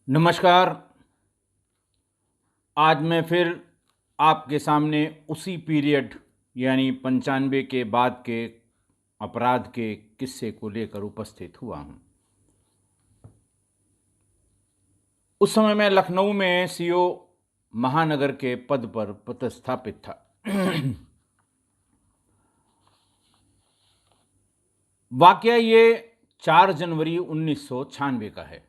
नमस्कार। आज मैं फिर आपके सामने उसी पीरियड यानी 95 के बाद के अपराध के किस्से को लेकर उपस्थित हुआ हूँ। उस समय मैं लखनऊ में सीओ महानगर के पद पर पदस्थापित था। वाकया ये 4 जनवरी 1996 का है।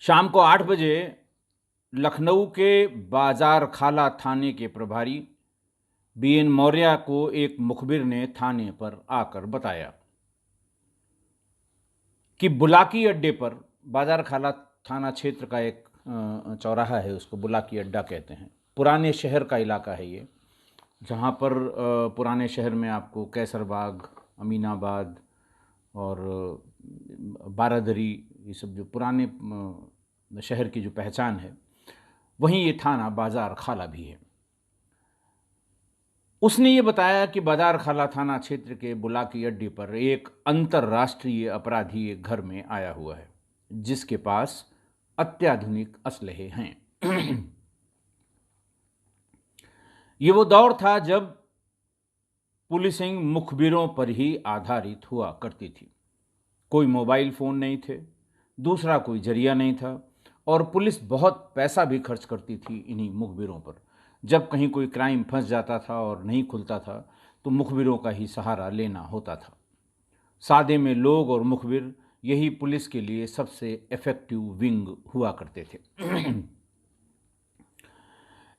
शाम को 8 बजे लखनऊ के बाजार खाला थाने के प्रभारी बीएन मौर्य को एक मुखबिर ने थाने पर आकर बताया कि बुलाकी अड्डे पर, बाजार खाला थाना क्षेत्र का एक चौराहा है, उसको बुलाकी अड्डा कहते हैं। पुराने शहर का इलाका है ये, जहाँ पर पुराने शहर में आपको कैसरबाग, अमीनाबाद और बारादरी, ये सब जो पुराने शहर की जो पहचान है, वहीं ये थाना बाजार खाला भी है। उसने ये बताया कि बाजार खाला थाना क्षेत्र के बुलाकी अड्डे पर एक अंतर्राष्ट्रीय अपराधी एक घर में आया हुआ है, जिसके पास अत्याधुनिक असलहे हैं। ये वो दौर था जब पुलिसिंग मुखबिरों पर ही आधारित हुआ करती थी। कोई मोबाइल फ़ोन नहीं थे, दूसरा कोई जरिया नहीं था, और पुलिस बहुत पैसा भी खर्च करती थी इन्हीं मुखबिरों पर। जब कहीं कोई क्राइम फंस जाता था और नहीं खुलता था तो मुखबिरों का ही सहारा लेना होता था। सादे में लोग और मुखबिर यही पुलिस के लिए सबसे इफेक्टिव विंग हुआ करते थे।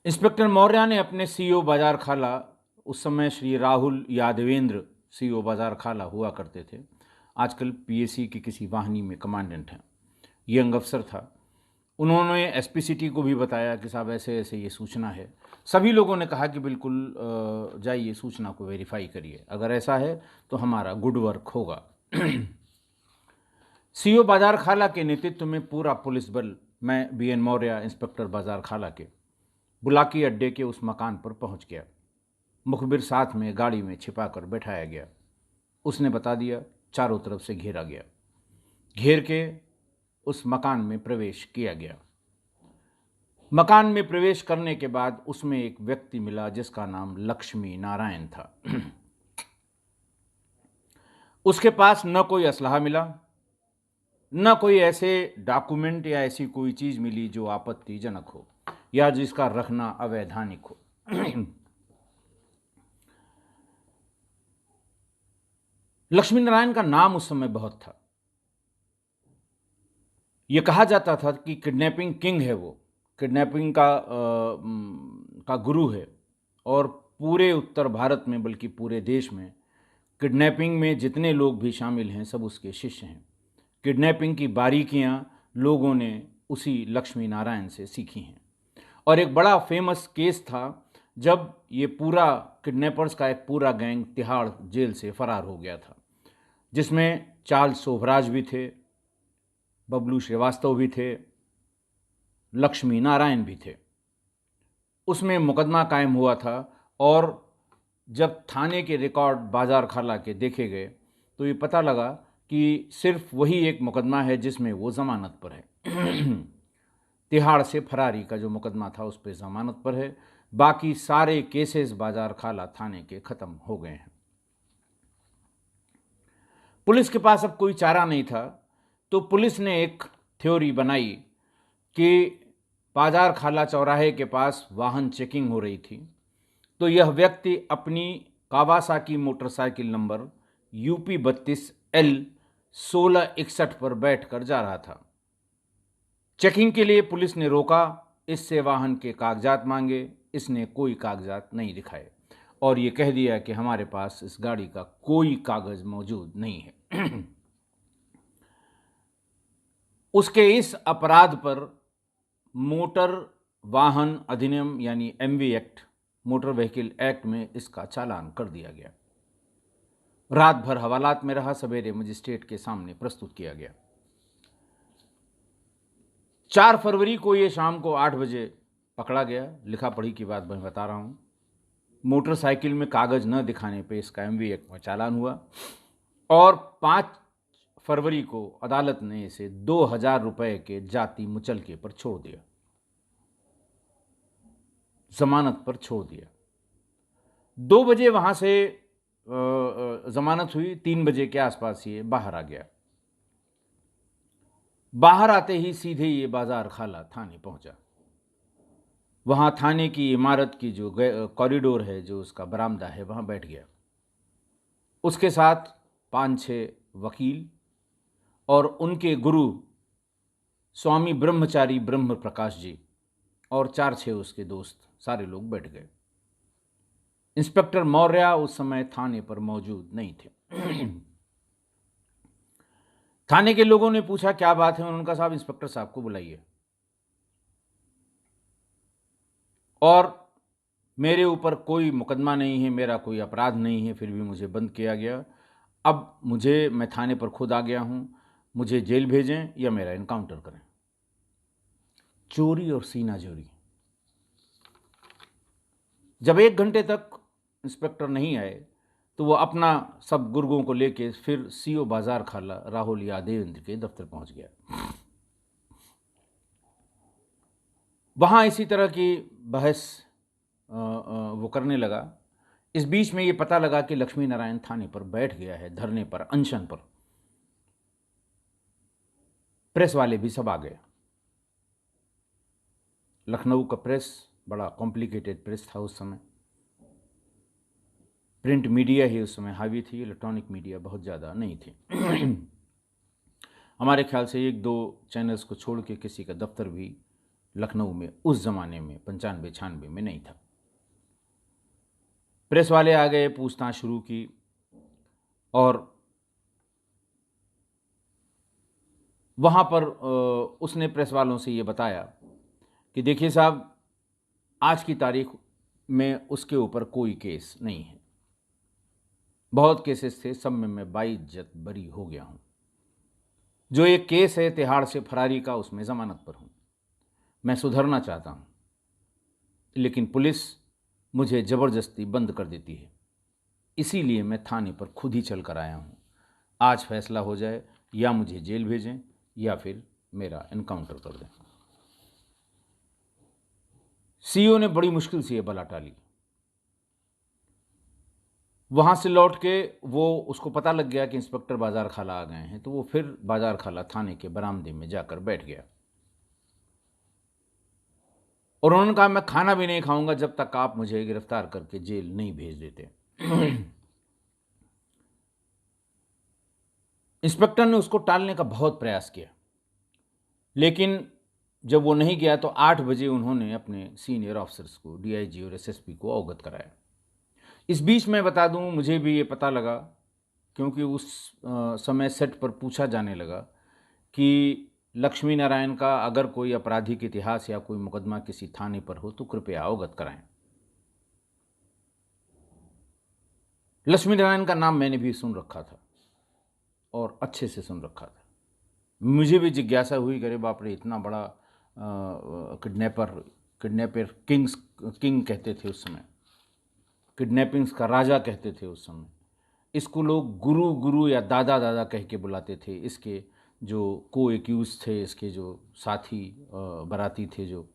इंस्पेक्टर मौर्य ने अपने सीओ बाजार खाला, उस समय श्री राहुल यादवेंद्र सीओ बाजार खाला हुआ करते थे, आजकल पीएसी की किसी वाहिनी में कमांडेंट हैं, यंग अफसर था। उन्होंने एसपी सिटी को भी बताया कि साहब ऐसे ऐसे ये सूचना है। सभी लोगों ने कहा कि बिल्कुल जाइए, सूचना को वेरीफाई करिए, अगर ऐसा है तो हमारा गुड वर्क होगा। सीओ बाजार खाला के नेतृत्व में पूरा पुलिस बल, मैं बीएन मौर्य इंस्पेक्टर बाजार खाला के, बुलाकी अड्डे के उस मकान पर पहुंच गया। मुखबिर साथ में गाड़ी में छिपा कर बैठाया गया। उसने बता दिया, चारों तरफ से घेरा गया। घेर के उस मकान में प्रवेश किया गया। मकान में प्रवेश करने के बाद उसमें एक व्यक्ति मिला जिसका नाम लक्ष्मी नारायण था। उसके पास न कोई असलहा मिला, न कोई ऐसे डॉक्यूमेंट या ऐसी कोई चीज मिली जो आपत्तिजनक हो या जिसका रखना अवैधानिक हो। लक्ष्मी नारायण का नाम उस समय बहुत था। यह कहा जाता था कि किडनैपिंग किंग है, वो किडनैपिंग का गुरु है, और पूरे उत्तर भारत में, बल्कि पूरे देश में किडनैपिंग में जितने लोग भी शामिल हैं सब उसके शिष्य हैं। किडनैपिंग की बारीकियां लोगों ने उसी लक्ष्मी नारायण से सीखी हैं। और एक बड़ा फेमस केस था जब ये पूरा किडनैपर्स का एक पूरा गैंग तिहाड़ जेल से फरार हो गया था, जिसमें चार्ल्स शोभराज भी थे, बबलू श्रीवास्तव भी थे, लक्ष्मी नारायण भी थे। उसमें मुकदमा कायम हुआ था, और जब थाने के रिकॉर्ड बाजार खाला के देखे गए तो ये पता लगा कि सिर्फ वही एक मुकदमा है जिसमें वो जमानत पर है। तिहाड़ से फरारी का जो मुकदमा था उस पर जमानत पर है। बाकी सारे केसेस बाजार खाला थाने के खत्म हो गए हैं। पुलिस के पास अब कोई चारा नहीं था, तो पुलिस ने एक थ्योरी बनाई कि बाजार खाला चौराहे के पास वाहन चेकिंग हो रही थी, तो यह व्यक्ति अपनी Kawasaki motorcycle number UP 32L 1661 पर बैठकर जा रहा था। चेकिंग के लिए पुलिस ने रोका, इससे वाहन के कागजात मांगे, इसने कोई कागजात नहीं दिखाए और ये कह दिया कि हमारे पास इस गाड़ी का कोई कागज मौजूद नहीं है। उसके इस अपराध पर मोटर वाहन अधिनियम यानी MV act, motor vehicle act में इसका चालान कर दिया गया। रात भर हवालात में रहा, सवेरे मजिस्ट्रेट के सामने प्रस्तुत किया गया। 4 फरवरी को ये शाम को 8 बजे पकड़ा गया। लिखा पढ़ी की बात मैं बता रहा हूँ। मोटरसाइकिल में कागज न दिखाने पे इसका एमवी एक्ट में चालान हुआ, और 5 फरवरी को अदालत ने इसे 2,000 रुपये के जाति मुचलके पर छोड़ दिया, जमानत पर छोड़ दिया। 2 बजे वहाँ से जमानत हुई, 3 बजे के आसपास ये बाहर आ गया। बाहर आते ही सीधे ये बाजार खाला थाने पहुंचा। वहाँ थाने की इमारत की जो कॉरिडोर है, जो उसका बरामदा है, वहाँ बैठ गया। उसके साथ 5-6 वकील और उनके गुरु स्वामी ब्रह्मचारी ब्रह्म प्रकाश जी और 4-6 उसके दोस्त, सारे लोग बैठ गए। इंस्पेक्टर मौर्य उस समय थाने पर मौजूद नहीं थे। थाने के लोगों ने पूछा क्या बात है, उन्होंने कहा साहब इंस्पेक्टर साहब को बुलाइए। और मेरे ऊपर कोई मुकदमा नहीं है, मेरा कोई अपराध नहीं है, फिर भी मुझे बंद किया गया। अब मैं थाने पर खुद आ गया हूं, मुझे जेल भेजें या मेरा इनकाउंटर करें। चोरी और सीना जोरी। जब 1 घंटे तक इंस्पेक्टर नहीं आए तो वो अपना सब गुर्गों को लेके फिर सीओ बाजार खाला राहुल यादवेंद्र के दफ्तर पहुंच गया। वहाँ इसी तरह की बहस वो करने लगा। इस बीच में ये पता लगा कि लक्ष्मी नारायण थाने पर बैठ गया है, धरने पर, अनशन पर। प्रेस वाले भी सब आ गए। लखनऊ का प्रेस बड़ा कॉम्प्लिकेटेड प्रेस था उस समय। प्रिंट मीडिया ही उस समय हावी थी, इलेक्ट्रॉनिक मीडिया बहुत ज़्यादा नहीं थी। हमारे ख्याल से 1-2 चैनल्स को छोड़ के किसी का दफ्तर भी लखनऊ में उस ज़माने में 95-96 में नहीं था। प्रेस वाले आ गए, पूछताछ शुरू की और वहाँ पर उसने प्रेस वालों से ये बताया कि देखिए साहब, आज की तारीख में उसके ऊपर कोई केस नहीं है। बहुत केसेस थे, सब में मैं बाइज्जत बरी हो गया हूँ। जो एक केस है तिहाड़ से फरारी का, उसमें ज़मानत पर हूँ। मैं सुधरना चाहता हूँ, लेकिन पुलिस मुझे ज़बरदस्ती बंद कर देती है। इसीलिए मैं थाने पर खुद ही चल कर आया हूँ। आज फैसला हो जाए, या मुझे जेल भेजें या फिर मेरा इनकाउंटर कर दें। सीईओ ने बड़ी मुश्किल से ये बला टाली। वहाँ से लौट के उसको पता लग गया कि इंस्पेक्टर बाजार खाला आ गए हैं, तो वो फिर बाजार खाला थाने के बरामदे में जाकर बैठ गया और उन्होंने कहा मैं खाना भी नहीं खाऊंगा जब तक आप मुझे गिरफ्तार करके जेल नहीं भेज देते। इंस्पेक्टर ने उसको टालने का बहुत प्रयास किया, लेकिन जब वो नहीं गया तो 8 बजे उन्होंने अपने सीनियर ऑफिसर्स को, डीआईजी और एसएसपी को अवगत कराया। इस बीच मैं बता दूं, मुझे भी ये पता लगा, क्योंकि उस समय सेट पर पूछा जाने लगा कि लक्ष्मी नारायण का अगर कोई आपराधिक इतिहास या कोई मुकदमा किसी थाने पर हो तो कृपया अवगत कराएं। लक्ष्मी नारायण का नाम मैंने भी सुन रखा था और अच्छे से सुन रखा था। मुझे भी जिज्ञासा हुई, अरे बाप रे, इतना बड़ा किडनैपर किंग कहते थे उस समय, किडनैपिंग्स का राजा कहते थे उस समय। इसको लोग गुरु गुरु या दादा दादा कह के बुलाते थे। इसके जो को एक्यूज थे, इसके जो साथी बराती थे जो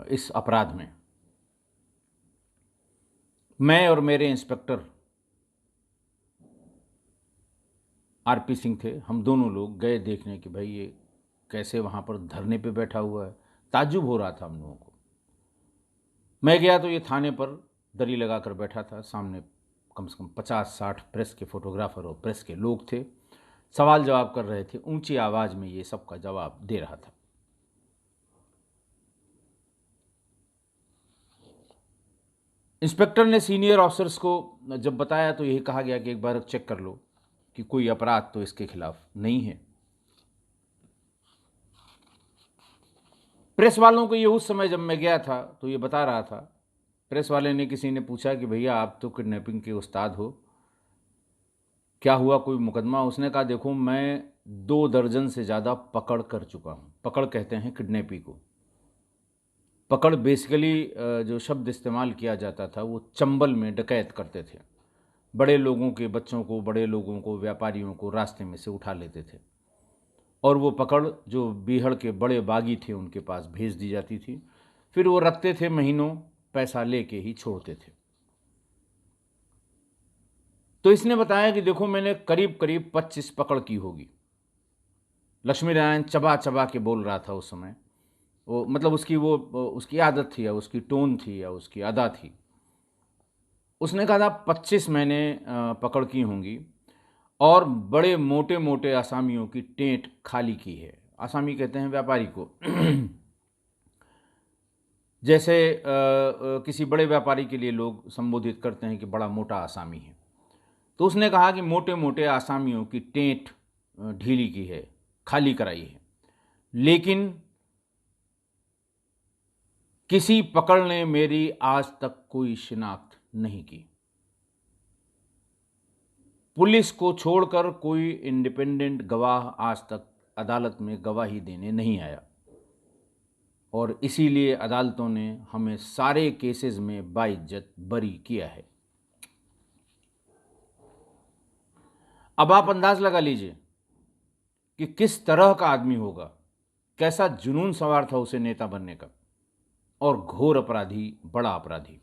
इस अपराध में, मैं और मेरे इंस्पेक्टर आरपी सिंह थे, हम दोनों लोग गए देखने कि भाई ये कैसे वहाँ पर धरने पे बैठा हुआ है। ताज्जुब हो रहा था हम लोगों को। मैं गया तो ये थाने पर दरी लगा कर बैठा था। सामने कम से कम 50-60 प्रेस के फोटोग्राफर और प्रेस के लोग थे, सवाल जवाब कर रहे थे। ऊंची आवाज़ में ये सबका जवाब दे रहा था। इंस्पेक्टर ने सीनियर ऑफिसर्स को जब बताया तो यही कहा गया कि एक बार चेक कर लो कि कोई अपराध तो इसके खिलाफ नहीं है। प्रेस वालों को ये उस समय जब मैं गया था तो ये बता रहा था। प्रेस वाले ने, किसी ने पूछा कि भैया आप तो किडनैपिंग के उस्ताद हो, क्या हुआ, कोई मुकदमा? उसने कहा देखो, मैं 2 दर्जन से ज़्यादा पकड़ कर चुका हूँ। पकड़ कहते हैं किडनैपी को। पकड़ बेसिकली जो शब्द इस्तेमाल किया जाता था वो चंबल में डकैत करते थे। बड़े लोगों के बच्चों को, बड़े लोगों को, व्यापारियों को रास्ते में से उठा लेते थे और वो पकड़ जो बीहड़ के बड़े बागी थे उनके पास भेज दी जाती थी। फिर वो रखते थे, महीनों पैसा लेके ही छोड़ते थे। तो इसने बताया कि देखो मैंने करीब करीब 25 पकड़ की होगी। लक्ष्मी नारायण चबा चबा के बोल रहा था उस समय। वो मतलब उसकी आदत थी या उसकी टोन थी या उसकी अदा थी। उसने कहा था 25 मैंने पकड़ की होंगी और बड़े मोटे मोटे आसामियों की टेंट खाली की है। आसामी कहते हैं व्यापारी को। जैसे किसी बड़े व्यापारी के लिए लोग संबोधित करते हैं कि बड़ा मोटा आसामी है। तो उसने कहा कि मोटे मोटे आसामियों की टेंट ढीली की है, खाली कराई है, लेकिन किसी पकड़ ने मेरी आज तक कोई शिनाख्त नहीं की। पुलिस को छोड़कर कोई इंडिपेंडेंट गवाह आज तक अदालत में गवाही देने नहीं आया और इसीलिए अदालतों ने हमें सारे केसेस में बाइज्जत बरी किया है। अब आप अंदाज लगा लीजिए कि किस तरह का आदमी होगा, कैसा जुनून सवार था उसे नेता बनने का, और घोर अपराधी, बड़ा अपराधी।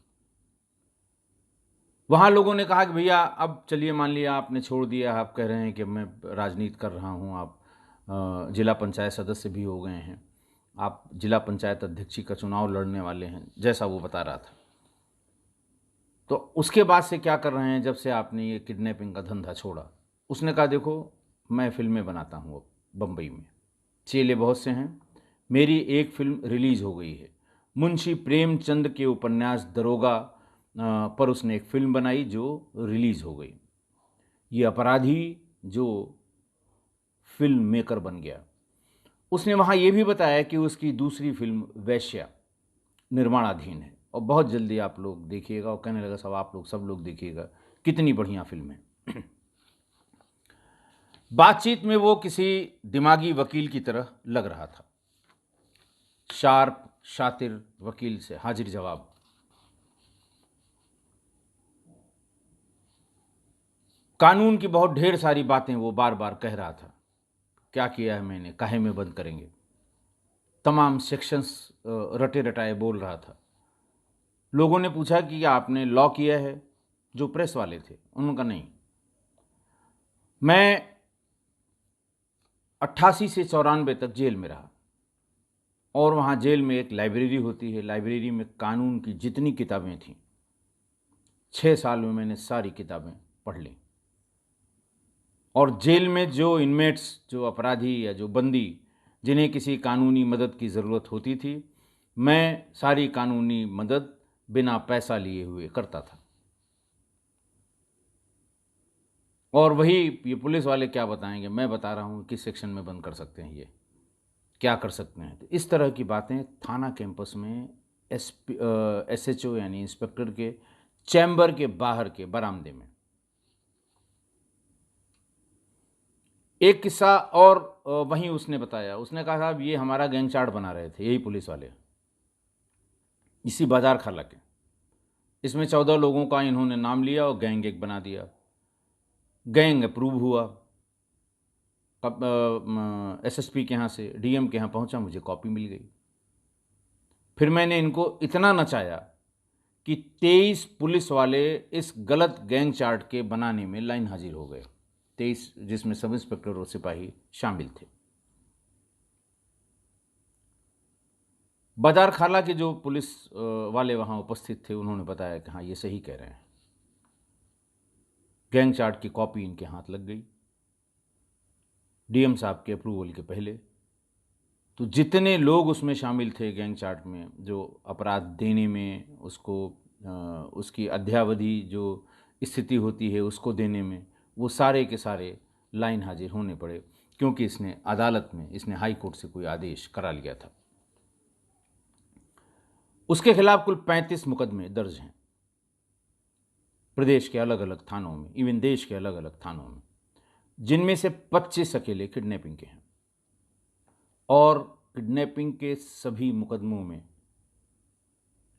वहां लोगों ने कहा कि भैया अब चलिए, मान लिया आपने छोड़ दिया, आप कह रहे हैं कि मैं राजनीति कर रहा हूं, आप जिला पंचायत सदस्य भी हो गए हैं, आप जिला पंचायत अध्यक्षी का चुनाव लड़ने वाले हैं, जैसा वो बता रहा था। तो उसके बाद से क्या कर रहे हैं जब से आपने ये किडनैपिंग का धंधा छोड़ा? उसने कहा देखो मैं फिल्में बनाता हूँ अब बम्बई में, चेले बहुत से हैं, मेरी एक फिल्म रिलीज हो गई है। मुंशी प्रेमचंद के उपन्यास दरोगा पर उसने एक फिल्म बनाई जो रिलीज हो गई। ये अपराधी जो फिल्म मेकर बन गया। उसने वहाँ ये भी बताया कि उसकी दूसरी फिल्म वैश्या निर्माणाधीन है और बहुत जल्दी आप लोग देखिएगा, और कहने लगा सब लोग देखिएगा, कितनी बढ़िया फिल्म है। बातचीत में वो किसी दिमागी वकील की तरह लग रहा था, शार्प शातिर वकील से हाजिर जवाब। कानून की बहुत ढेर सारी बातें वो बार बार कह रहा था। क्या किया है मैंने, काहे में बंद करेंगे, तमाम सेक्शंस रटे रटाए बोल रहा था। लोगों ने पूछा कि आपने लॉ किया है, जो प्रेस वाले थे उन्होंने कहा नहीं। मैं 88 से 94 तक जेल में रहा और वहाँ जेल में एक लाइब्रेरी होती है, लाइब्रेरी में कानून की जितनी किताबें थीं 6 साल में मैंने सारी किताबें पढ़ ली। और जेल में जो इनमेट्स, जो अपराधी या जो बंदी जिन्हें किसी कानूनी मदद की ज़रूरत होती थी, मैं सारी कानूनी मदद बिना पैसा लिए हुए करता था। और वही ये पुलिस वाले क्या बताएंगे, मैं बता रहा हूँ किस सेक्शन में बंद कर सकते हैं, ये क्या कर सकते हैं। तो इस तरह की बातें थाना कैंपस में SHO यानी इंस्पेक्टर के चैम्बर के बाहर के बरामदे में। एक किस्सा और वहीं उसने बताया। उसने कहा साहब ये हमारा गैंग चार्ट बना रहे थे यही पुलिस वाले, इसी बाजार खाला के। इसमें 14 लोगों का इन्होंने नाम लिया और गैंग एक बना दिया। गैंग अप्रूव हुआ, SSP के यहाँ से DM के यहाँ पहुँचा, मुझे कॉपी मिल गई। फिर मैंने इनको इतना नचाया कि 23 पुलिस वाले इस गलत गैंग चार्ट के बनाने में लाइन हाजिर हो गए, 23 जिसमें सब इंस्पेक्टर और सिपाही शामिल थे। बाजार खाला के जो पुलिस वाले वहाँ उपस्थित थे उन्होंने बताया कि हाँ ये सही कह रहे हैं, गैंग चार्ट की कॉपी इनके हाथ लग गई DM साहब के अप्रूवल के पहले। तो जितने लोग उसमें शामिल थे गैंग चार्ट में, जो अपराध देने में, उसको उसकी अध्यावधि जो स्थिति होती है उसको देने में, वो सारे के सारे लाइन हाजिर होने पड़े, क्योंकि इसने अदालत में, इसने हाई कोर्ट से कोई आदेश करा लिया था। उसके खिलाफ कुल 35 मुकदमे दर्ज हैं प्रदेश के अलग अलग थानों में, इवन देश के अलग अलग थानों में, जिनमें से 25 अकेले किडनैपिंग के हैं। और किडनैपिंग के सभी मुकदमों में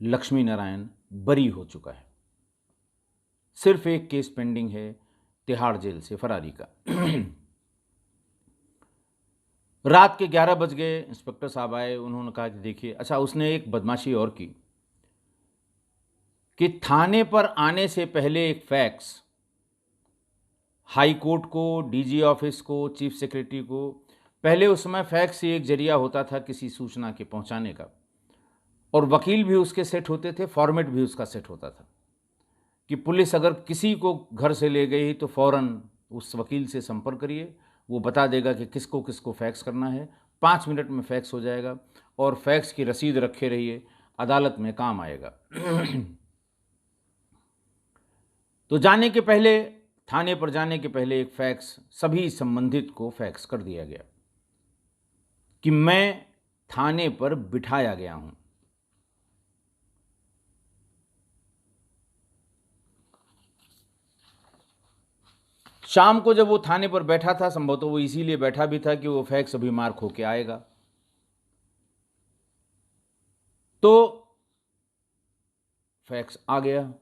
लक्ष्मी नारायण बरी हो चुका है। सिर्फ एक केस पेंडिंग है तिहाड़ जेल से फरारी का। रात के 11 बज गए, इंस्पेक्टर साहब आए, उन्होंने कहा कि देखिए, अच्छा उसने एक बदमाशी और की कि थाने पर आने से पहले एक फैक्स हाई कोर्ट को, डीजी ऑफिस को, चीफ सेक्रेटरी को, पहले उस समय फैक्स ही एक जरिया होता था किसी सूचना के पहुंचाने का, और वकील भी उसके सेट होते थे, फॉर्मेट भी उसका सेट होता था कि पुलिस अगर किसी को घर से ले गई तो फौरन उस वकील से संपर्क करिए, वो बता देगा कि किसको किसको फैक्स करना है, 5 मिनट में फैक्स हो जाएगा, और फैक्स की रसीद रखे रहिए, अदालत में काम आएगा। तो जाने के पहले, थाने पर जाने के पहले एक फैक्स सभी संबंधित को फैक्स कर दिया गया कि मैं थाने पर बिठाया गया हूं। शाम को जब वो थाने पर बैठा था, संभवतः वो इसीलिए बैठा भी था कि वो फैक्स अभी मार्क होके आएगा, तो फैक्स आ गया।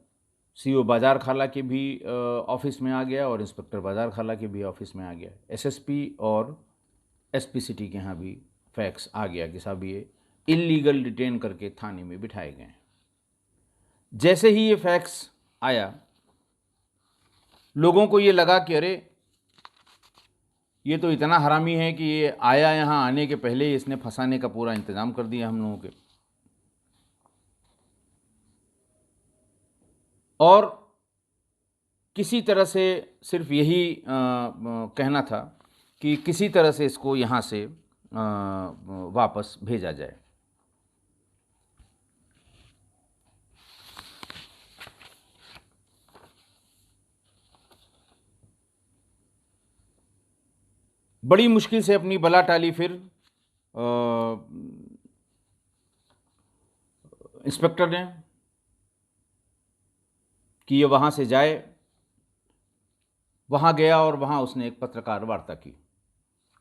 सीओ बाजार खाला के भी ऑफिस में आ गया और इंस्पेक्टर बाजार खाला के भी ऑफिस में आ गया। एसएसपी और एसपी सिटी के यहाँ भी फैक्स आ गया कि साहब ये इल्लीगल डिटेन करके थाने में बिठाए गए हैं। जैसे ही ये फैक्स आया, लोगों को ये लगा कि अरे ये तो इतना हरामी है कि ये आया, यहाँ आने के पहले ही इसने फंसाने का पूरा इंतजाम कर दिया हम लोगों के। और किसी तरह से सिर्फ यही कहना था कि किसी तरह से इसको यहाँ से वापस भेजा जाए। बड़ी मुश्किल से अपनी बला टाली फिर इंस्पेक्टर ने कि ये वहाँ से जाए। वहाँ गया और वहाँ उसने एक पत्रकार वार्ता की।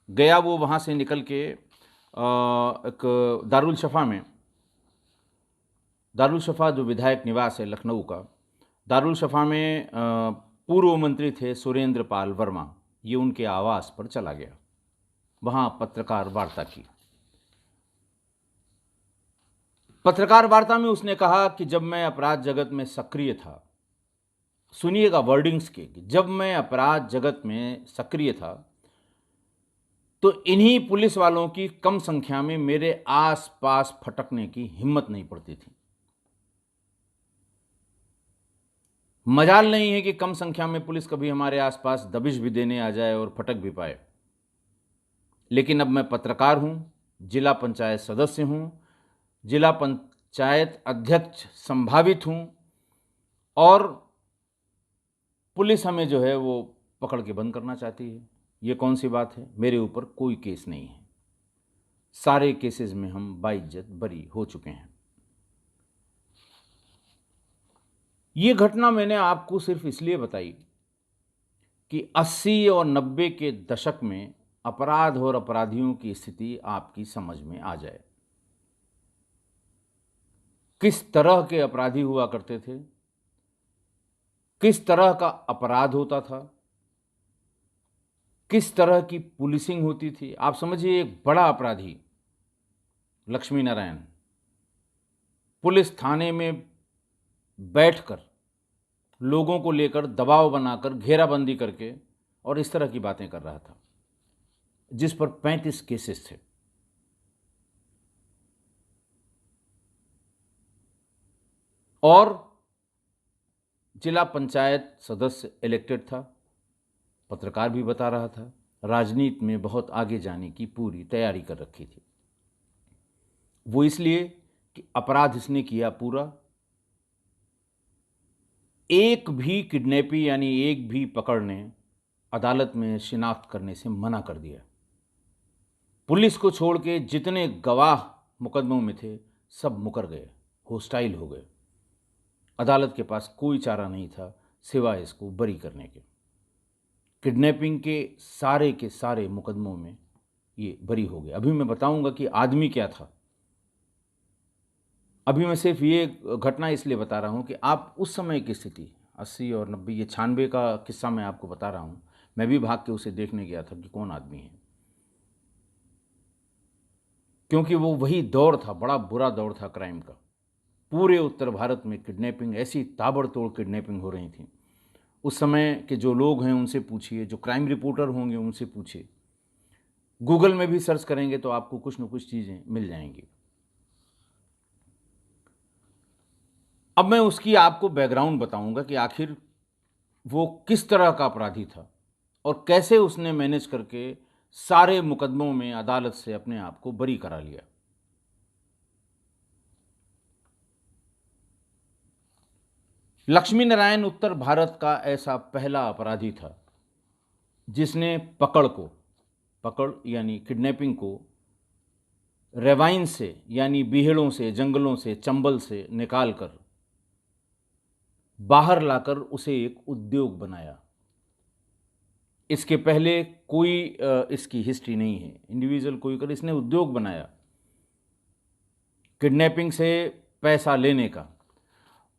गया वो वहाँ से निकल के एक दारुल शफ़ा जो विधायक निवास है लखनऊ का, दारुल शफ़ा में पूर्व मंत्री थे सुरेंद्र पाल वर्मा, ये उनके आवास पर चला गया, वहाँ पत्रकार वार्ता की। पत्रकार वार्ता में उसने कहा कि जब मैं अपराध जगत में सक्रिय था, सुनिएगा वर्डिंग्स के, कि जब मैं अपराध जगत में सक्रिय था तो इन्हीं पुलिस वालों की कम संख्या में मेरे आस पास फटकने की हिम्मत नहीं पड़ती थी। मजाल नहीं है कि कम संख्या में पुलिस कभी हमारे आसपास दबिश भी देने आ जाए और फटक भी पाए, लेकिन अब मैं पत्रकार हूं, जिला पंचायत सदस्य हूं, जिला पंचायत अध्यक्ष संभावित हूं, और पुलिस हमें जो है वो पकड़ के बंद करना चाहती है। ये कौन सी बात है? मेरे ऊपर कोई केस नहीं है, सारे केसेस में हम बाइज्जत बरी हो चुके हैं। ये घटना मैंने आपको सिर्फ इसलिए बताई कि 80 और 90 के दशक में अपराध और अपराधियों की स्थिति आपकी समझ में आ जाए। किस तरह के अपराधी हुआ करते थे, किस तरह का अपराध होता था, किस तरह की पुलिसिंग होती थी। आप समझिए, एक बड़ा अपराधी लक्ष्मी नारायण पुलिस थाने में बैठकर लोगों को लेकर दबाव बनाकर घेराबंदी करके और इस तरह की बातें कर रहा था, जिस पर 35 केसेस थे। और जिला पंचायत सदस्य इलेक्टेड था, पत्रकार भी बता रहा था, राजनीति में बहुत आगे जाने की पूरी तैयारी कर रखी थी। वो इसलिए कि अपराध इसने किया पूरा, एक भी किडनैपी यानी एक भी पकड़ ने अदालत में शिनाख्त करने से मना कर दिया। पुलिस को छोड़ के जितने गवाह मुकदमों में थे सब मुकर गए, होस्टाइल हो गए। अदालत के पास कोई चारा नहीं था सिवाय इसको बरी करने के। किडनैपिंग के सारे मुकदमों में ये बरी हो गए। अभी मैं बताऊंगा कि आदमी क्या था। अभी मैं सिर्फ ये घटना इसलिए बता रहा हूं कि आप उस समय की स्थिति, 80 और 90, ये 96 का किस्सा मैं आपको बता रहा हूँ। मैं भी भाग के उसे देखने गया था कि कौन आदमी है, क्योंकि वो वही दौर था, बड़ा बुरा दौर था क्राइम का। पूरे उत्तर भारत में किडनैपिंग, ऐसी ताबड़तोड़ किडनैपिंग हो रही थी। उस समय के जो लोग हैं उनसे पूछिए, जो क्राइम रिपोर्टर होंगे उनसे पूछिए, गूगल में भी सर्च करेंगे तो आपको कुछ न कुछ चीज़ें मिल जाएंगी। अब मैं उसकी आपको बैकग्राउंड बताऊंगा कि आखिर वो किस तरह का अपराधी था और कैसे उसने मैनेज करके सारे मुकदमों में अदालत से अपने आप को बरी करा लिया। लक्ष्मी नारायण उत्तर भारत का ऐसा पहला अपराधी था जिसने पकड़ यानी किडनैपिंग को रेवाइन से, यानी बीहड़ों से, जंगलों से, चंबल से निकालकर बाहर लाकर उसे एक उद्योग बनाया। इसके पहले कोई इसकी हिस्ट्री नहीं है, इंडिविजुअल कोई कर, इसने उद्योग बनाया किडनैपिंग से पैसा लेने का।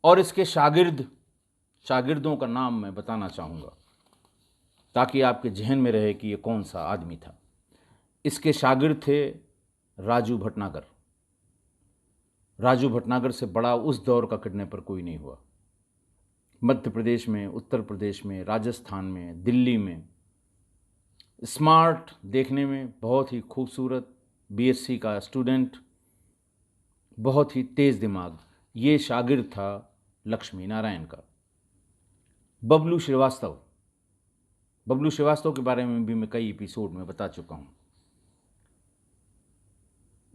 और इसके शागिर्दों का नाम मैं बताना चाहूँगा ताकि आपके जहन में रहे कि ये कौन सा आदमी था। इसके शागिर्द थे राजू भटनागर। राजू भटनागर से बड़ा उस दौर का किडनैपर कोई नहीं हुआ। मध्य प्रदेश में, उत्तर प्रदेश में, राजस्थान में, दिल्ली में, स्मार्ट, देखने में बहुत ही खूबसूरत, बीएससी का स्टूडेंट, बहुत ही तेज़ दिमाग, ये शागिर्द था लक्ष्मी नारायण का। बबलू श्रीवास्तव के बारे में भी मैं कई एपिसोड में बता चुका हूँ।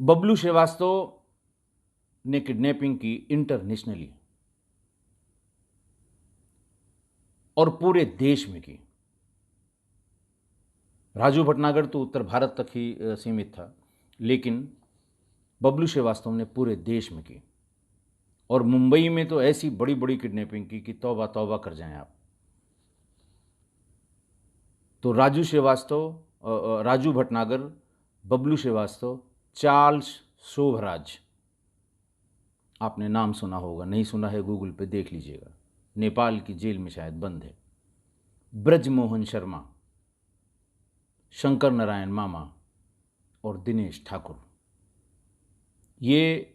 बबलू श्रीवास्तव ने किडनैपिंग की इंटरनेशनली और पूरे देश में की। राजू भटनागर तो उत्तर भारत तक ही सीमित था, लेकिन बबलू श्रीवास्तव ने पूरे देश में की। और मुंबई में तो ऐसी बड़ी बड़ी किडनैपिंग की कि तौबा तौबा कर जाएं आप। तो राजू भटनागर, बबलू श्रीवास्तव, चार्ल्स शोभराज, आपने नाम सुना होगा, नहीं सुना है गूगल पे देख लीजिएगा, नेपाल की जेल में शायद बंद है। ब्रजमोहन शर्मा, शंकर नारायण मामा और दिनेश ठाकुर, ये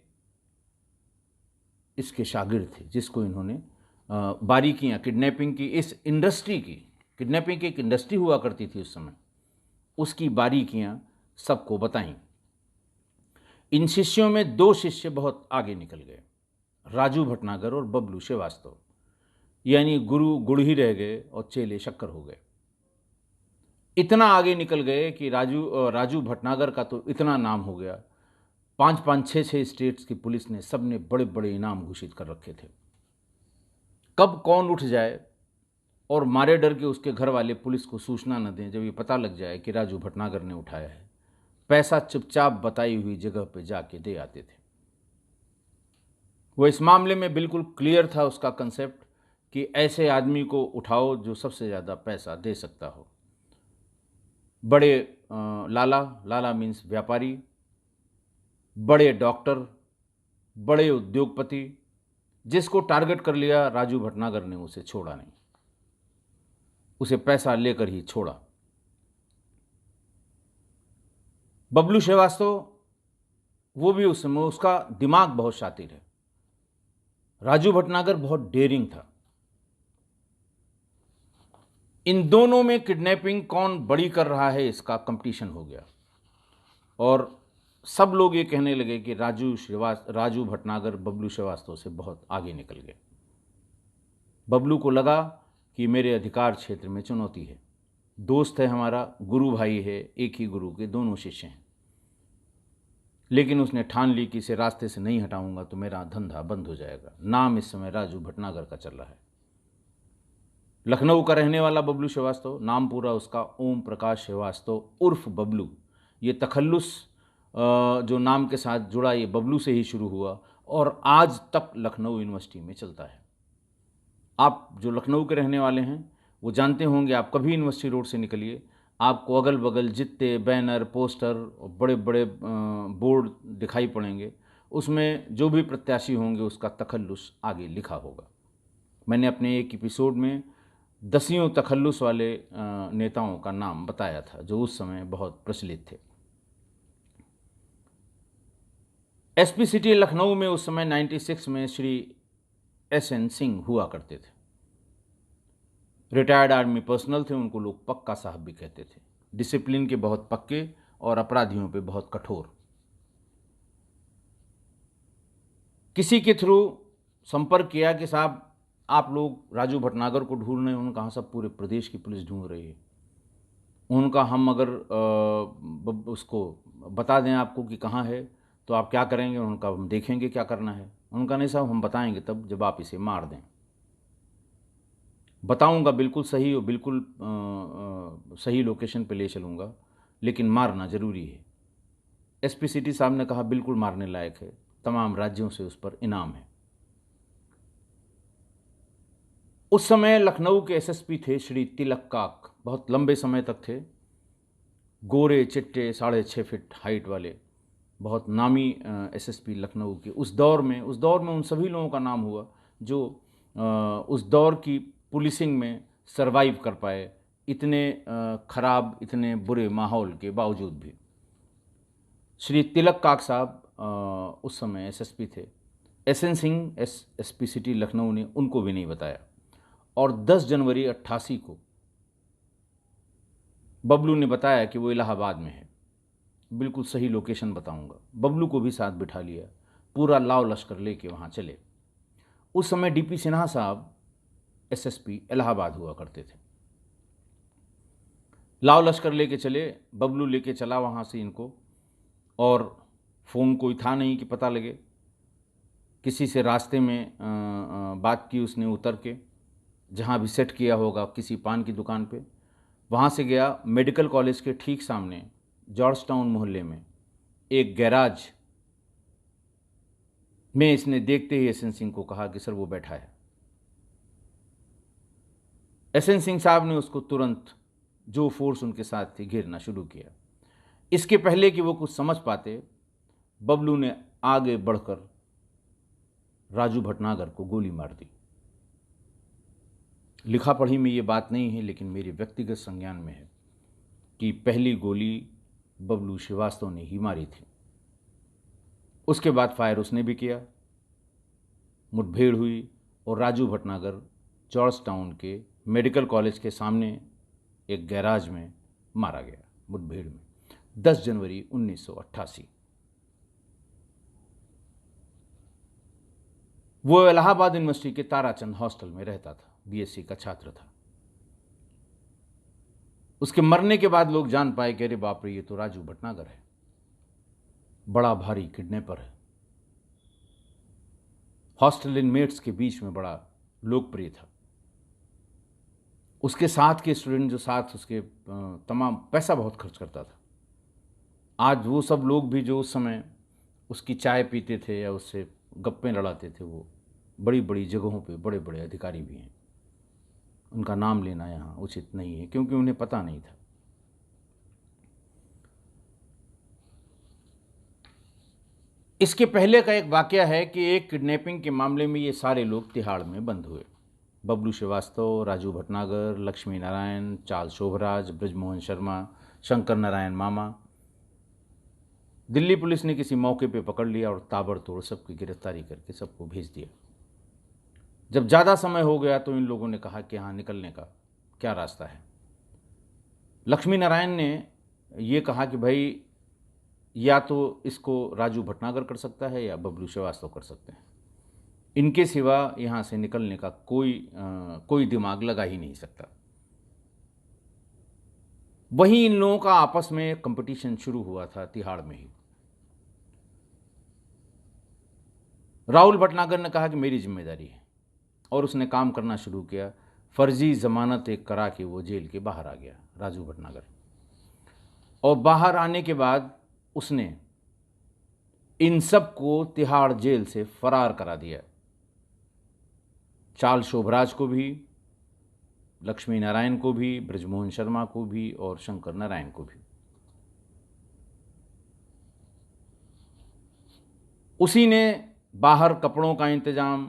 इसके शागिर्द थे जिसको इन्होंने बारीकियां किडनैपिंग की, इस इंडस्ट्री की, किडनैपिंग की एक इंडस्ट्री हुआ करती थी उस समय, उसकी बारीकियां सबको बताईं। इन शिष्यों में 2 शिष्य बहुत आगे निकल गए, राजू भटनागर और बबलू श्रीवास्तव, यानी गुरु गुड़ ही रह गए और चेले शक्कर हो गए। इतना आगे निकल गए कि राजू भटनागर का तो इतना नाम हो गया, 5-5, 6-6 स्टेट्स की पुलिस ने, सबने बड़े बड़े इनाम घोषित कर रखे थे। कब कौन उठ जाए और मारे डर के उसके घर वाले पुलिस को सूचना न दें, जब ये पता लग जाए कि राजू भटनागर ने उठाया है, पैसा चुपचाप बताई हुई जगह पे जाके दे आते थे। वो इस मामले में बिल्कुल क्लियर था उसका कंसेप्ट कि ऐसे आदमी को उठाओ जो सबसे ज़्यादा पैसा दे सकता हो। बड़े लाला मीन्स व्यापारी, बड़े डॉक्टर, बड़े उद्योगपति, जिसको टारगेट कर लिया राजू भटनागर ने उसे छोड़ा नहीं, उसे पैसा लेकर ही छोड़ा। बबलू श्रीवास्तव, वो भी उस समय, उसका दिमाग बहुत शातिर है। राजू भटनागर बहुत डेयरिंग था। इन दोनों में किडनैपिंग कौन बड़ी कर रहा है इसका कंपटीशन हो गया और सब लोग ये कहने लगे कि राजू भटनागर बबलू श्रीवास्तव से बहुत आगे निकल गए। बबलू को लगा कि मेरे अधिकार क्षेत्र में चुनौती है, दोस्त है हमारा, गुरु भाई है, एक ही गुरु के दोनों शिष्य हैं, लेकिन उसने ठान ली कि इसे रास्ते से नहीं हटाऊंगा तो मेरा धंधा बंद हो जाएगा। नाम इस समय राजू भटनागर का चल रहा है। लखनऊ का रहने वाला बबलू श्रीवास्तव, नाम पूरा उसका ओम प्रकाश श्रीवास्तव उर्फ बबलू। ये तखल्लुस जो नाम के साथ जुड़ा, ये बबलू से ही शुरू हुआ और आज तक लखनऊ यूनिवर्सिटी में चलता है। आप जो लखनऊ के रहने वाले हैं वो जानते होंगे, आप कभी यूनिवर्सिटी रोड से निकलिए, आपको अगल बगल जितने बैनर, पोस्टर और बड़े बड़े बोर्ड दिखाई पड़ेंगे, उसमें जो भी प्रत्याशी होंगे उसका तखल्लुस आगे लिखा होगा। मैंने अपने एक एपिसोड में दसियों तखल्लुस वाले नेताओं का नाम बताया था जो उस समय बहुत प्रचलित थे। एसपी सिटी लखनऊ में उस समय 96 में श्री SN सिंह हुआ करते थे। रिटायर्ड आर्मी पर्सनल थे, उनको लोग पक्का साहब भी कहते थे। डिसिप्लिन के बहुत पक्के और अपराधियों पे बहुत कठोर। किसी के थ्रू संपर्क किया कि साहब आप लोग राजू भटनागर को ढूंढ रहे हैं। उन्होंने कहा सब पूरे प्रदेश की पुलिस ढूंढ रही है। उनका हम अगर उसको बता दें आपको कि कहाँ है तो आप क्या करेंगे? उनका हम देखेंगे क्या करना है। उनका नहीं साहब, हम बताएंगे तब जब आप इसे मार दें। बताऊंगा बिल्कुल सही और बिल्कुल सही लोकेशन पे ले चलूँगा, लेकिन मारना ज़रूरी है। एसपी सिटी साहब ने कहा बिल्कुल मारने लायक है, तमाम राज्यों से उस पर इनाम है। उस समय लखनऊ के एसएसपी थे श्री तिलक काक, बहुत लंबे समय तक थे। गोरे चिट्टे 6.5 फीट हाइट वाले बहुत नामी एसएसपी लखनऊ के। उस दौर में उन सभी लोगों का नाम हुआ जो उस दौर की पुलिसिंग में सरवाइव कर पाए, इतने खराब, इतने बुरे माहौल के बावजूद भी। श्री तिलक काक साहब उस समय एसएसपी थे। SN Singh SP city Lucknow ने उनको भी नहीं बताया। और 10 जनवरी 88 को बबलू ने बताया कि वो इलाहाबाद में है। बिल्कुल सही लोकेशन बताऊंगा। बबलू को भी साथ बिठा लिया, पूरा लाव लश्कर लेके वहाँ चले। उस समय DP सिन्हा साहब SSP इलाहाबाद हुआ करते थे। लाव लश्कर लेके चले, बबलू लेके चला वहाँ से इनको, और फ़ोन कोई था नहीं कि पता लगे। किसी से रास्ते में बात की उसने उतर के, जहाँ भी सेट किया होगा किसी पान की दुकान पे। वहाँ से गया मेडिकल कॉलेज के ठीक सामने जॉर्ज टाउन मोहल्ले में एक गैराज में इसने देखते ही SN सिंह को कहा कि सर वो बैठा है। SN सिंह साहब ने उसको तुरंत जो फोर्स उनके साथ थी घेरना शुरू किया। इसके पहले कि वो कुछ समझ पाते, बबलू ने आगे बढ़कर राजू भटनागर को गोली मार दी। लिखा पढ़ी में ये बात नहीं है, लेकिन मेरे व्यक्तिगत संज्ञान में है कि पहली गोली बबलू श्रीवास्तव ने ही मारी थी। उसके बाद फायर उसने भी किया, मुठभेड़ हुई और राजू भटनागर जॉर्ज टाउन के मेडिकल कॉलेज के सामने एक गैराज में मारा गया मुठभेड़ में, 10 जनवरी 1988। वो इलाहाबाद यूनिवर्सिटी के ताराचंद हॉस्टल में रहता था, BSc का छात्र था। उसके मरने के बाद लोग जान पाए कि अरे बाप रे, ये तो राजू भटनागर है, बड़ा भारी किडनैपर है। हॉस्टल इनमेट्स के बीच में बड़ा लोकप्रिय था। उसके साथ के स्टूडेंट जो साथ उसके तमाम पैसा बहुत खर्च करता था। आज वो सब लोग भी जो उस समय उसकी चाय पीते थे या उससे गप्पें लड़ाते थे, वो बड़ी बड़ी जगहों पे बड़े बड़े अधिकारी भी हैं। उनका नाम लेना यहाँ उचित नहीं है क्योंकि उन्हें पता नहीं था। इसके पहले का एक वाकया है कि एक किडनैपिंग के मामले में ये सारे लोग तिहाड़ में बंद हुए। बबलू श्रीवास्तव, राजू भटनागर, लक्ष्मी नारायण, चार्ल्स शोभराज, ब्रजमोहन शर्मा, शंकर नारायण मामा। दिल्ली पुलिस ने किसी मौके पे पकड़ लिया और ताबड़तोड़ सबकी गिरफ्तारी करके सबको भेज दिया। जब ज़्यादा समय हो गया तो इन लोगों ने कहा कि यहाँ निकलने का क्या रास्ता है। लक्ष्मी नारायण ने ये कहा कि भाई या तो इसको राजू भटनागर कर सकता है या बबलू श्रीवास्तव कर सकते हैं, इनके सिवा यहाँ से निकलने का कोई दिमाग लगा ही नहीं सकता। वहीं इन लोगों का आपस में कंपटीशन शुरू हुआ था तिहाड़ में ही। राहुल भटनागर ने कहा कि मेरी जिम्मेदारी है, और उसने काम करना शुरू किया। फर्जी जमानत एक करा के वो जेल के बाहर आ गया राजू भटनागर। और बाहर आने के बाद उसने इन सब को तिहाड़ जेल से फरार करा दिया। चार्ल्स शोभराज को भी, लक्ष्मी नारायण को भी, ब्रजमोहन शर्मा को भी और शंकर नारायण को भी। उसी ने बाहर कपड़ों का इंतजाम,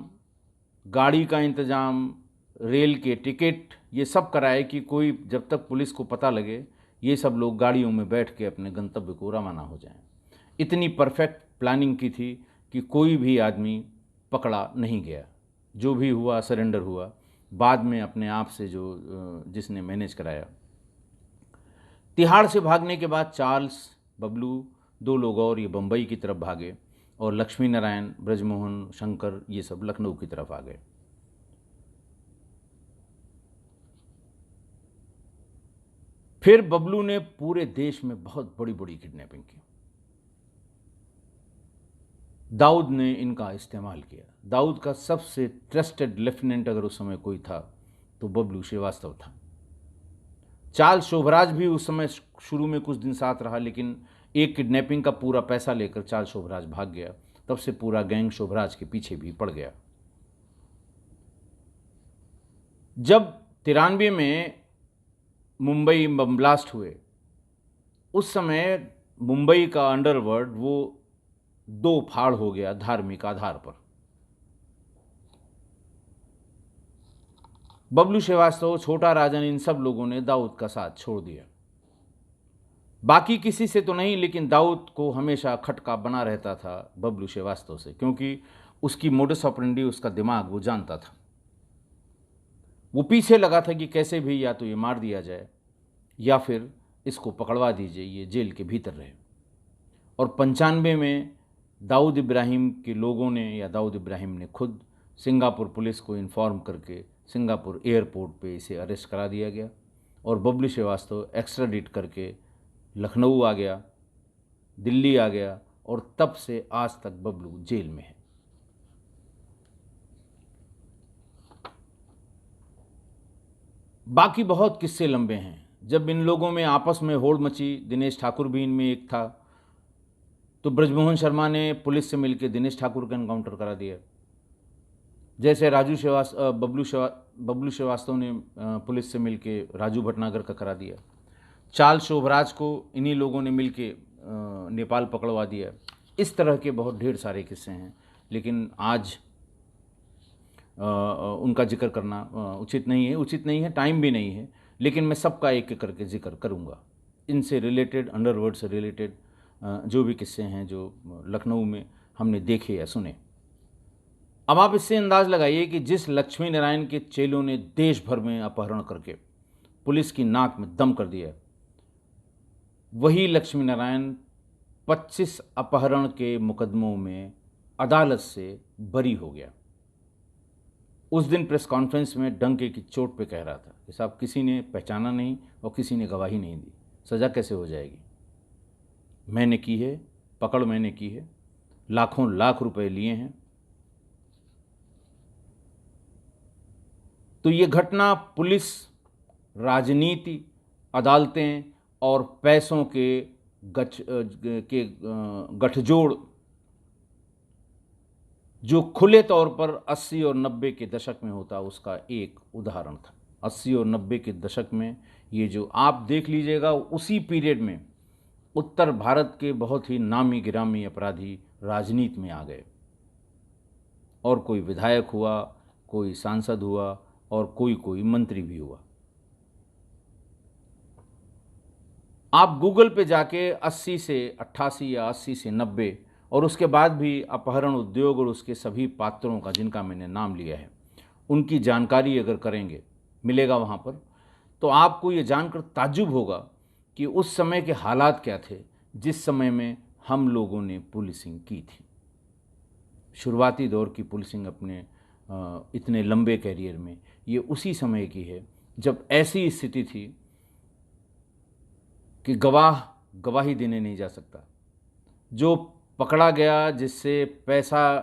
गाड़ी का इंतज़ाम, रेल के टिकट, ये सब कराए कि कोई जब तक पुलिस को पता लगे ये सब लोग गाड़ियों में बैठ के अपने गंतव्य को रवाना हो जाएं। इतनी परफेक्ट प्लानिंग की थी कि कोई भी आदमी पकड़ा नहीं गया। जो भी हुआ सरेंडर हुआ, बाद में अपने आप से जो जिसने मैनेज कराया। तिहाड़ से भागने के बाद चार्ल्स, बबलू, 2 लोग और ये बम्बई की तरफ भागे और लक्ष्मी नारायण, ब्रजमोहन, शंकर ये सब लखनऊ की तरफ आ गए। फिर बबलू ने पूरे देश में बहुत बड़ी बड़ी किडनैपिंग की। दाऊद ने इनका इस्तेमाल किया। दाऊद का सबसे ट्रस्टेड लेफ्टिनेंट अगर उस समय कोई था तो बबलू श्रीवास्तव था। चार्ल्स शोभराज भी उस समय शुरू में कुछ दिन साथ रहा, लेकिन एक किडनैपिंग का पूरा पैसा लेकर चार्ल्स शोभराज भाग गया। तब से पूरा गैंग शोभराज के पीछे भी पड़ गया। जब 93 में मुंबई बम ब्लास्ट हुए, उस समय मुंबई का अंडरवर्ल्ड वो 2 फाड़ हो गया धार्मिक आधार पर। बबलू श्रीवास्तव, छोटा राजन, इन सब लोगों ने दाऊद का साथ छोड़ दिया। बाकी किसी से तो नहीं, लेकिन दाऊद को हमेशा खटका बना रहता था बबलू श्रीवास्तव से, क्योंकि उसकी मोडस ऑपरेंडी, उसका दिमाग वो जानता था। वो पीछे लगा था कि कैसे भी या तो ये मार दिया जाए या फिर इसको पकड़वा दीजिए, ये जेल के भीतर रहे। और 95 में दाऊद इब्राहिम के लोगों ने या दाऊद इब्राहिम ने खुद सिंगापुर पुलिस को इन्फॉर्म करके सिंगापुर एयरपोर्ट पे इसे अरेस्ट करा दिया गया और बबलू श्रीवास्तव एक्स्ट्राडिट करके लखनऊ आ गया, दिल्ली आ गया और तब से आज तक बबलू जेल में है। बाकी बहुत किस्से लंबे हैं। जब इन लोगों में आपस में होड़ मची, दिनेश ठाकुर भी इनमें एक था, तो ब्रजमोहन शर्मा ने पुलिस से मिलकर दिनेश ठाकुर का एनकाउंटर करा दिया। जैसे बबलू श्रीवास्तव ने पुलिस से मिलकर राजू भटनागर का करा दिया। चार्ल्स शोभराज को इन्हीं लोगों ने मिलके नेपाल पकड़वा दिया। इस तरह के बहुत ढेर सारे किस्से हैं, लेकिन आज उनका जिक्र करना उचित नहीं है, टाइम भी नहीं है, लेकिन मैं सबका एक एक करके जिक्र करूंगा। इनसे रिलेटेड, अंडरवर्ल्ड से रिलेटेड जो भी किस्से हैं जो लखनऊ में हमने देखे या सुने। अब आप इससे अंदाज लगाइए कि जिस लक्ष्मी नारायण के चेलों ने देश भर में अपहरण करके पुलिस की नाक में दम कर दिया, वही लक्ष्मी नारायण 25 अपहरण के मुकदमों में अदालत से बरी हो गया। उस दिन प्रेस कॉन्फ्रेंस में डंके की चोट पे कह रहा था कि साहब किसी ने पहचाना नहीं और किसी ने गवाही नहीं दी, सज़ा कैसे हो जाएगी। मैंने की है, पकड़ मैंने की है, लाखों लाख रुपए लिए हैं। तो ये घटना पुलिस, राजनीति, अदालतें और पैसों के गठजोड़ जो खुले तौर पर 80 और 90 के दशक में होता, उसका एक उदाहरण था। 80 और 90 के दशक में ये जो आप देख लीजिएगा, उसी पीरियड में उत्तर भारत के बहुत ही नामी गिरामी अपराधी राजनीति में आ गए और कोई विधायक हुआ, कोई सांसद हुआ और कोई मंत्री भी हुआ। आप गूगल पे जाके 80 से 88 या 80 से 90 और उसके बाद भी अपहरण उद्योग और उसके सभी पात्रों का जिनका मैंने नाम लिया है, उनकी जानकारी अगर करेंगे मिलेगा वहाँ पर, तो आपको ये जानकर ताज्जुब होगा कि उस समय के हालात क्या थे जिस समय में हम लोगों ने पुलिसिंग की थी। शुरुआती दौर की पुलिसिंग अपने इतने लंबे कैरियर में ये उसी समय की है जब ऐसी स्थिति थी कि गवाह गवाही देने नहीं जा सकता। जो पकड़ा गया, जिससे पैसा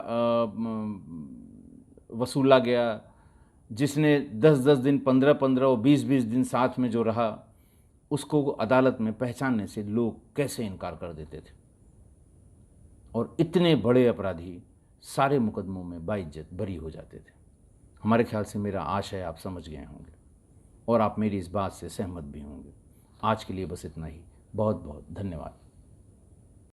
वसूला गया, जिसने 10-10 दिन, 15-15 और 20-20 दिन साथ में जो रहा, उसको अदालत में पहचानने से लोग कैसे इनकार कर देते थे। और इतने बड़े अपराधी सारे मुकदमों में बाइज्जत बरी हो जाते थे। हमारे ख्याल से, मेरा आशय आप समझ गए होंगे और आप मेरी इस बात से सहमत भी होंगे। आज के लिए बस इतना ही। बहुत बहुत धन्यवाद।